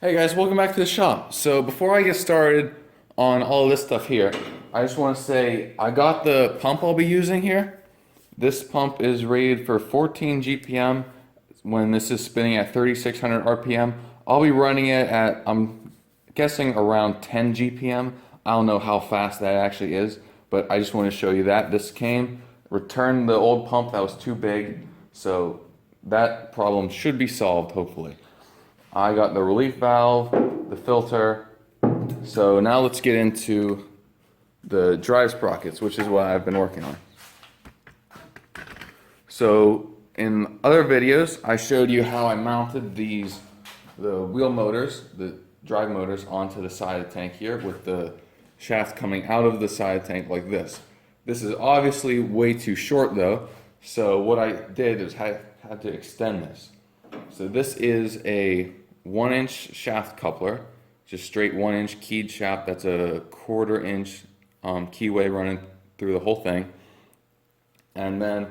Hey guys, welcome back to the shop. So before I get started on all this stuff here, I just want to say I got the pump I'll be using here. This pump is rated for 14 GPM when this is spinning at 3600 RPM. I'll be running it at, I'm guessing around 10 GPM. I don't know how fast that actually is, but I just want to show you that. This returned the old pump that was too big, so that problem should be solved hopefully. I got the relief valve, the filter. So now let's get into the drive sprockets, which is what I've been working on. So in other videos, I showed you how I mounted the wheel motors, the drive motors onto the side of the tank here with the shaft coming out of the side of the tank like this. This is obviously way too short though, so what I did is had to extend this. So this is a 1-inch shaft coupler, just straight 1-inch keyed shaft. That's a 1/4 inch keyway running through the whole thing. And then,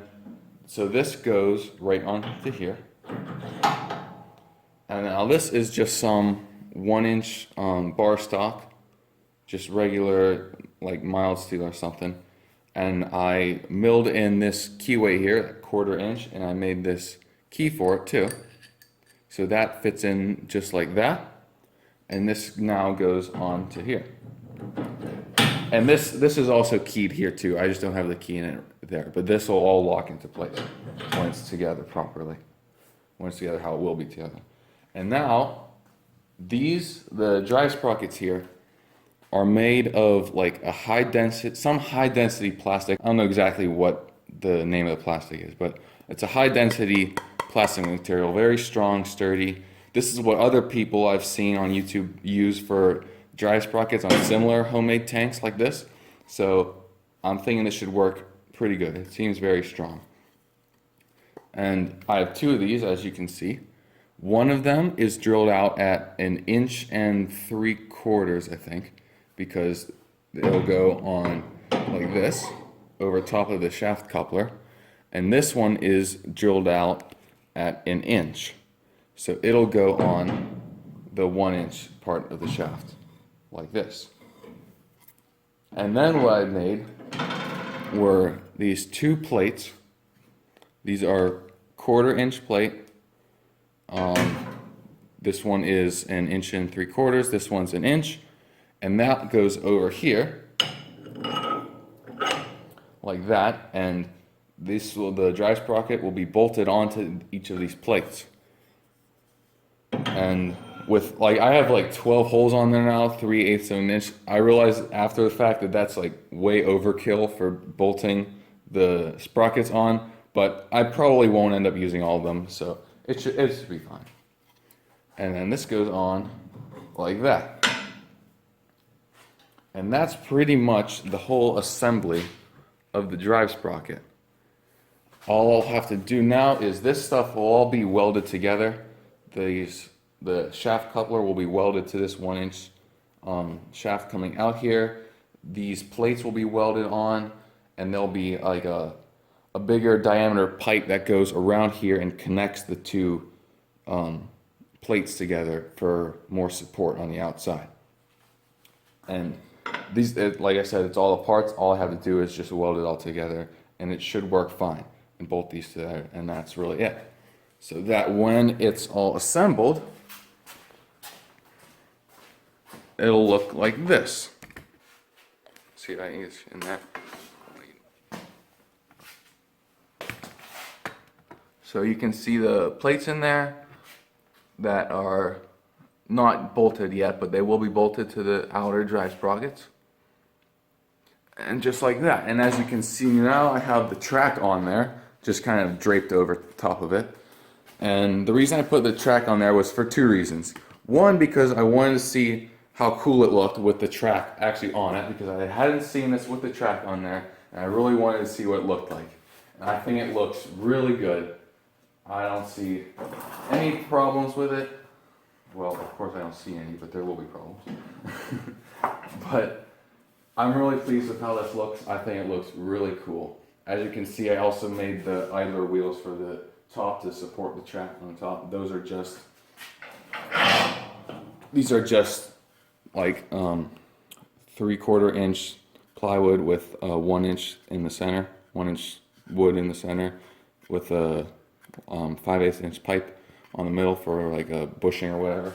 so this goes right onto here. And now this is just some 1-inch bar stock, just regular like mild steel or something. And I milled in this keyway here, 1/4 inch, and I made this key for it too. So that fits in just like that, and this now goes on to here. And this is also keyed here too. I just don't have the key in it there, but this will all lock into place when it's together properly. When it's together how it will be together. And now, the drive sprockets here are made of like some high density plastic. I don't know exactly what the name of the plastic is, but it's a high density plastic material, very strong, sturdy. This is what other people I've seen on YouTube use for drive sprockets on similar homemade tanks like this. So I'm thinking this should work pretty good. It seems very strong. And I have two of these, as you can see. One of them is drilled out at 1 3/4 inches, I think, because it'll go on like this over top of the shaft coupler. And this one is drilled out at 1 inch. So it'll go on the 1-inch part of the shaft, like this. And then what I made were these two plates. These are 1/4 inch plate. This one is 1 3/4 inches, this one's 1 inch. And that goes over here, like that, and the drive sprocket will be bolted onto each of these plates. And with I have like 12 holes on there now, 3/8 of an inch. I realized after the fact that that's like way overkill for bolting the sprockets on, but I probably won't end up using all of them, so it should be fine. And then this goes on like that. And that's pretty much the whole assembly of the drive sprocket. All I'll have to do now is this stuff will all be welded together. The shaft coupler will be welded to this 1-inch shaft coming out here. These plates will be welded on, and there'll be like a bigger diameter pipe that goes around here and connects the two plates together for more support on the outside. And these, like I said, it's all the parts. All I have to do is just weld it all together, and it should work fine. And bolt these together, and that's really it. So that when it's all assembled, it'll look like this. See what I use in there? So you can see the plates in there that are not bolted yet, but they will be bolted to the outer drive sprockets. And just like that. And as you can see now, I have the track on there, just kind of draped over top of it. And the reason I put the track on there was for two reasons. One, because I wanted to see how cool it looked with the track actually on it, because I hadn't seen this with the track on there, and I really wanted to see what it looked like. And I think it looks really good. I don't see any problems with it. Well, of course I don't see any, but there will be problems. But I'm really pleased with how this looks. I think it looks really cool. As you can see, I also made the idler wheels for the top to support the track on top. Those are just these are just like 3/4 inch plywood with 1 inch in the center, 1 inch wood in the center, with a 5/8 inch pipe on the middle for like a bushing or whatever.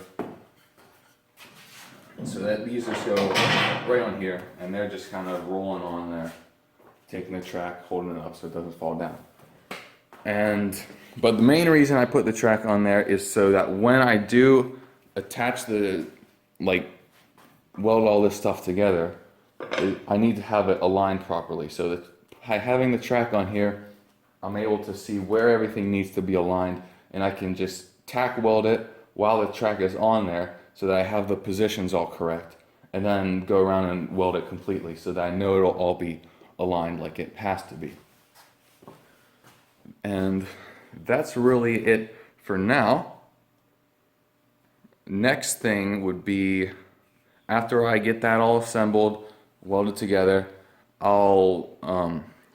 So that these just go right on here, and they're just kind of rolling on there, taking the track, holding it up so it doesn't fall down. But the main reason I put the track on there is so that when I do attach weld all this stuff together, I need to have it aligned properly. So that by having the track on here, I'm able to see where everything needs to be aligned, and I can just tack weld it while the track is on there so that I have the positions all correct, and then go around and weld it completely so that I know it'll all be aligned like it has to be. And that's really it for now. Next thing would be, after I get that all assembled, welded together, I'll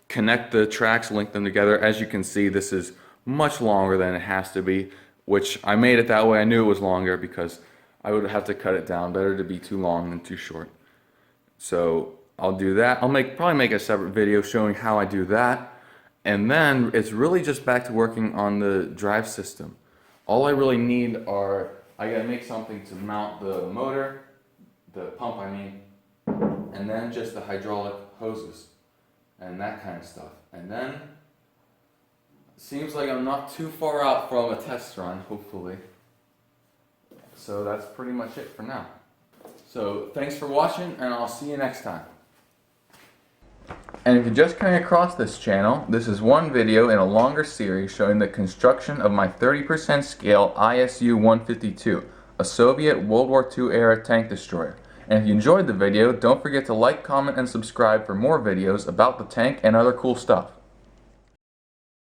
connect the tracks, link them together. As you can see, this is much longer than it has to be, which I made it that way. I knew it was longer because I would have to cut it down. Better to be too long than too short. So I'll do that. I'll probably make a separate video showing how I do that. And then it's really just back to working on the drive system. All I really need are, I gotta make something to mount the motor, the pump I mean, and then just the hydraulic hoses and that kind of stuff. And then, seems like I'm not too far out from a test run, hopefully. So that's pretty much it for now. So thanks for watching, and I'll see you next time. And if you're just coming across this channel, this is one video in a longer series showing the construction of my 30% scale ISU-152, a Soviet World War II era tank destroyer. And if you enjoyed the video, don't forget to like, comment, and subscribe for more videos about the tank and other cool stuff.